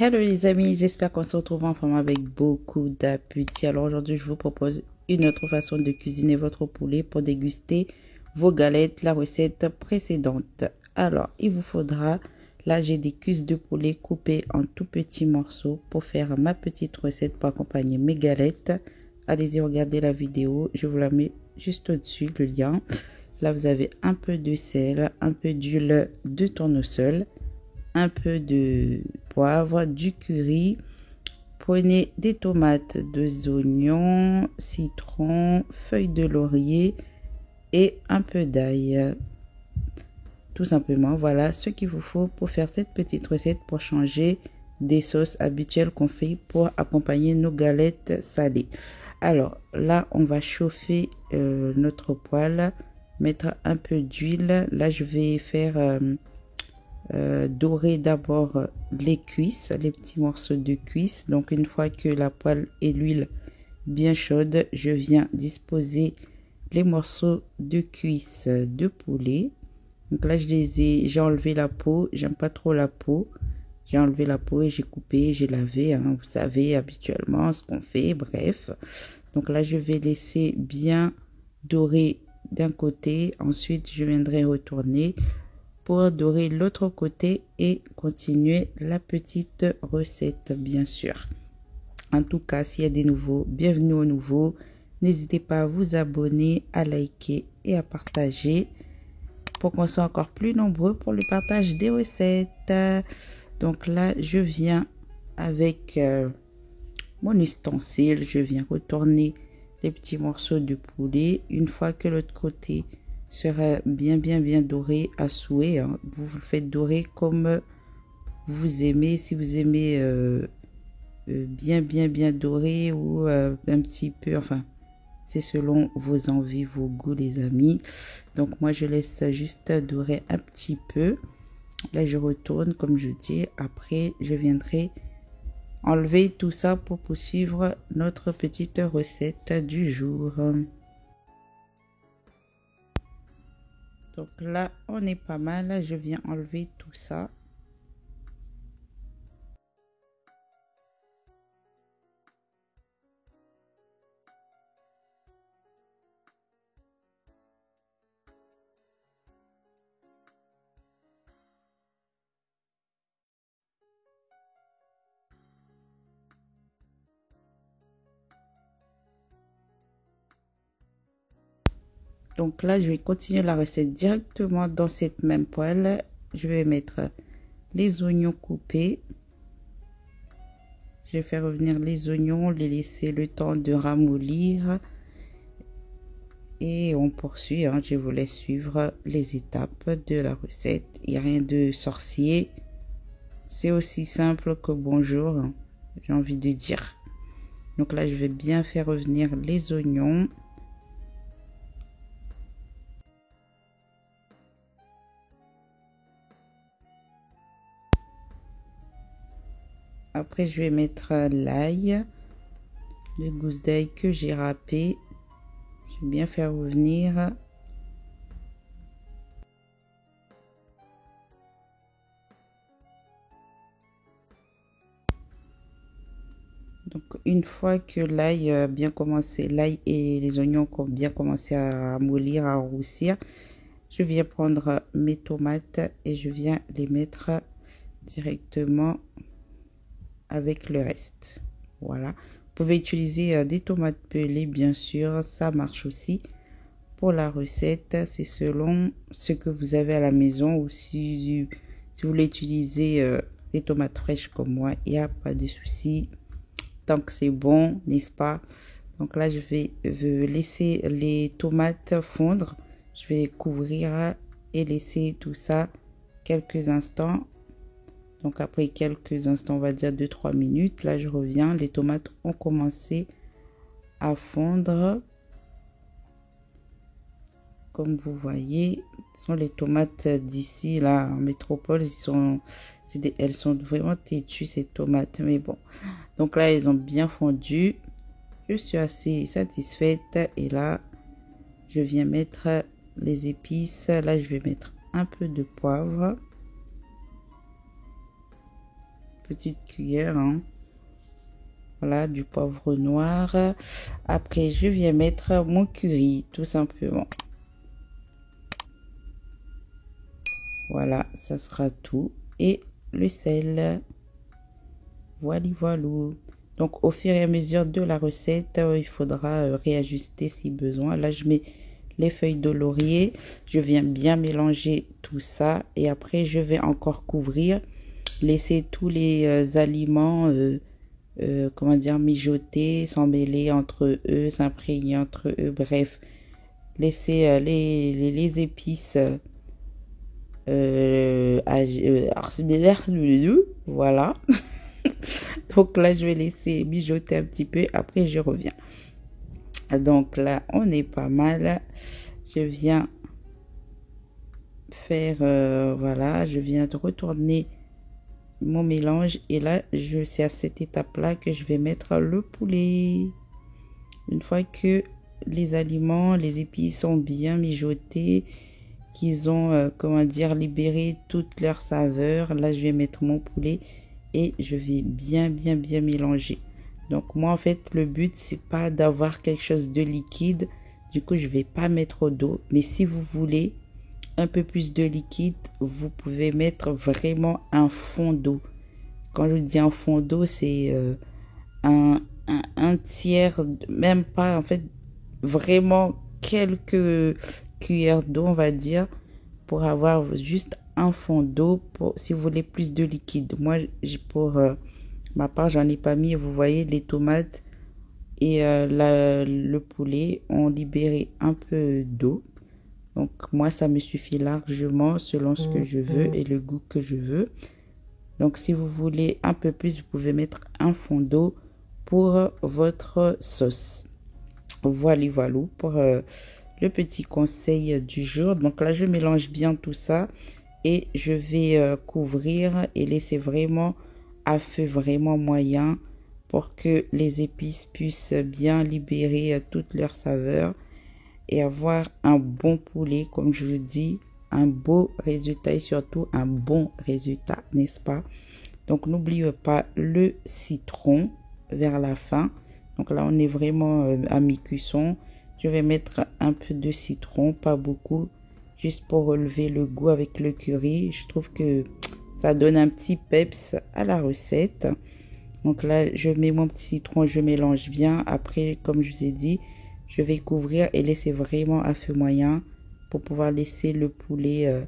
Hello les amis, j'espère qu'on se retrouve enfin avec beaucoup d'appétit. Alors aujourd'hui, je vous propose une autre façon de cuisiner votre poulet pour déguster vos galettes, la recette précédente. Alors, il vous faudra, là j'ai des cuisses de poulet coupées en tout petits morceaux pour faire ma petite recette pour accompagner mes galettes. Allez-y regarder la vidéo, je vous la mets juste au-dessus, le lien. Là vous avez un peu de sel, un peu d'huile de tournesol, un peu de poivre, du curry. Prenez des tomates, des oignons, citron, feuilles de laurier et un peu d'ail. Tout simplement, voilà ce qu'il vous faut pour faire cette petite recette pour changer des sauces habituelles qu'on fait pour accompagner nos galettes salées. Alors là, on va chauffer notre poêle, mettre un peu d'huile. Là, je vais faire dorer d'abord les cuisses, les petits morceaux de cuisses. Donc une fois que la poêle et l'huile bien chaude, je viens disposer les morceaux de cuisses de poulet. Donc là j'ai enlevé la peau, j'aime pas trop la peau. J'ai enlevé la peau et j'ai coupé, j'ai lavé, hein, vous savez habituellement ce qu'on fait, bref. Donc là je vais laisser bien dorer d'un côté, ensuite je viendrai retourner pour dorer l'autre côté et continuer la petite recette, bien sûr. En tout cas, s'il y a des nouveaux, bienvenue aux nouveaux. N'hésitez pas à vous abonner, à liker et à partager pour qu'on soit encore plus nombreux pour le partage des recettes. Donc là, je viens avec mon ustensile, je viens retourner les petits morceaux de poulet. Une fois que l'autre côté sera bien doré à souhait, hein. Vous le faites dorer comme vous aimez. Si vous aimez bien doré ou un petit peu, enfin c'est selon vos envies, vos goûts les amis. Donc moi je laisse juste dorer un petit peu. Là je retourne comme je dis. Après je viendrai enlever tout ça pour poursuivre notre petite recette du jour. Donc là, on est pas mal. Je viens enlever tout ça. Donc là, je vais continuer la recette directement dans cette même poêle. Je vais mettre les oignons coupés. Je vais faire revenir les oignons, les laisser le temps de ramollir. Et on poursuit, hein. Je vous laisse suivre les étapes de la recette. Il n'y a rien de sorcier. C'est aussi simple que bonjour, hein, j'ai envie de dire. Donc là, je vais bien faire revenir les oignons. Après, je vais mettre l'ail, le gousse d'ail que j'ai râpé. Je vais bien faire revenir. Donc, une fois que l'ail a bien commencé, l'ail et les oignons ont bien commencé à mollir, à roussir, je viens prendre mes tomates et je viens les mettre directement avec le reste. Voilà. Vous pouvez utiliser des tomates pelées, bien sûr, ça marche aussi. Pour la recette, c'est selon ce que vous avez à la maison ou si vous voulez utiliser des tomates fraîches comme moi, il n'y a pas de souci. Tant que c'est bon, n'est-ce pas? Donc là, je vais laisser les tomates fondre. Je vais couvrir et laisser tout ça quelques instants. Donc après quelques instants, on va dire 2-3 minutes, là je reviens. Les tomates ont commencé à fondre. Comme vous voyez, ce sont les tomates d'ici, là, en métropole. Elles sont vraiment têtues, ces tomates. Mais bon, donc là, elles ont bien fondu. Je suis assez satisfaite. Et là, je viens mettre les épices. Là, je vais mettre un peu de poivre. petite cuillère, hein. Voilà, du poivre noir. Après, je viens mettre mon curry, tout simplement. Voilà, ça sera tout. Et le sel. Voilà, voilà. Donc, au fur et à mesure de la recette, il faudra réajuster si besoin. Là, je mets les feuilles de laurier. Je viens bien mélanger tout ça. Et après, je vais encore couvrir. Laisser tous les aliments, comment dire, mijoter, s'emmêler entre eux, s'imprégner entre eux. Bref, laisser les épices voilà. Donc là, je vais laisser mijoter un petit peu. Après, je reviens. Donc là, on est pas mal. Je viens faire, voilà, je viens de retourner mon mélange. Et là, c'est à cette étape-là que je vais mettre le poulet. Une fois que les aliments, les épices sont bien mijotés, qu'ils ont, comment dire, libéré toute leur saveur, là, je vais mettre mon poulet. Et je vais bien mélanger. Donc moi en fait le but c'est pas d'avoir quelque chose de liquide. Du coup je vais pas mettre d'eau. Mais si vous voulez un peu plus de liquide, vous pouvez mettre vraiment un fond d'eau. Quand je dis un fond d'eau, c'est un tiers, même pas en fait, vraiment quelques cuillères d'eau on va dire, pour avoir juste un fond d'eau pour si vous voulez plus de liquide. Moi pour ma part j'en ai pas mis. Vous voyez les tomates et le poulet ont libéré un peu d'eau, donc moi ça me suffit largement selon ce que je veux et le goût que je veux. Donc si vous voulez un peu plus, vous pouvez mettre un fond d'eau pour votre sauce. Voilà pour le petit conseil du jour. Donc là je mélange bien tout ça et je vais couvrir et laisser vraiment à feu vraiment moyen pour que les épices puissent bien libérer toutes leurs saveurs et avoir un bon poulet, comme je vous dis, un beau résultat et surtout un bon résultat, n'est-ce pas? Donc n'oubliez pas le citron vers la fin. Donc là on est vraiment à mi-cuisson. Je vais mettre un peu de citron, pas beaucoup, juste pour relever le goût avec le curry. Je trouve que ça donne un petit peps à la recette. Donc là, je mets mon petit citron, je mélange bien. Après, comme je vous ai dit, je vais couvrir et laisser vraiment à feu moyen pour pouvoir laisser le poulet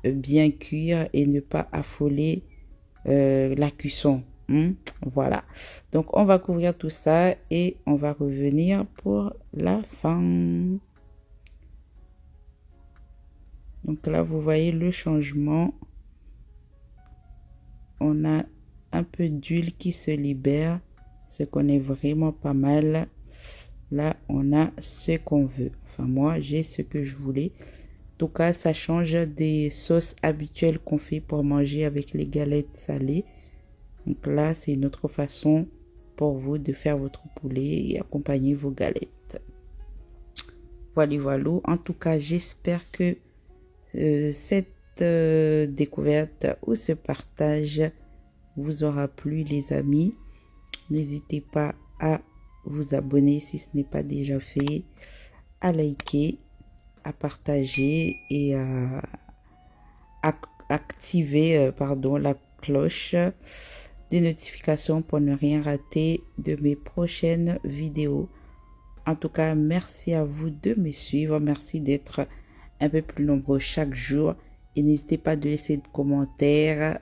bien cuire et ne pas affoler la cuisson. Voilà, donc on va couvrir tout ça et on va revenir pour la fin. Donc là vous voyez le changement, on a un peu d'huile qui se libère, ce qu'on est vraiment pas mal. Là on a ce qu'on veut, enfin moi j'ai ce que je voulais. En tout cas ça change des sauces habituelles qu'on fait pour manger avec les galettes salées. Donc là, c'est une autre façon pour vous de faire votre poulet et accompagner vos galettes. Voilà. En tout cas, j'espère que cette découverte ou ce partage vous aura plu, les amis. N'hésitez pas à vous abonner si ce n'est pas déjà fait, à liker, à partager et à activer la cloche des notifications pour ne rien rater de mes prochaines vidéos. En tout cas, merci à vous de me suivre. Merci d'être un peu plus nombreux chaque jour. Et n'hésitez pas de laisser des commentaires.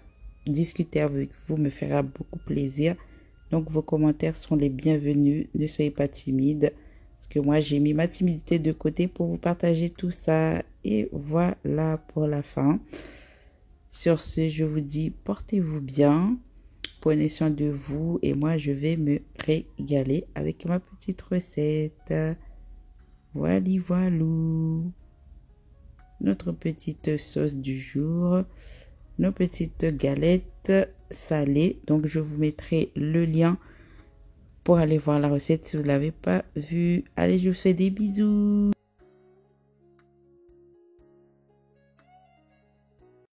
Discuter avec vous me fera beaucoup plaisir. Donc, vos commentaires sont les bienvenus. Ne soyez pas timide. Parce que moi, j'ai mis ma timidité de côté pour vous partager tout ça. Et voilà pour la fin. Sur ce, je vous dis, portez-vous bien. Prenez soin de vous et moi je vais me régaler avec ma petite recette. Voilà. Notre petite sauce du jour, nos petites galettes salées. Donc je vous mettrai le lien pour aller voir la recette si vous ne l'avez pas vue. Allez, je vous fais des bisous.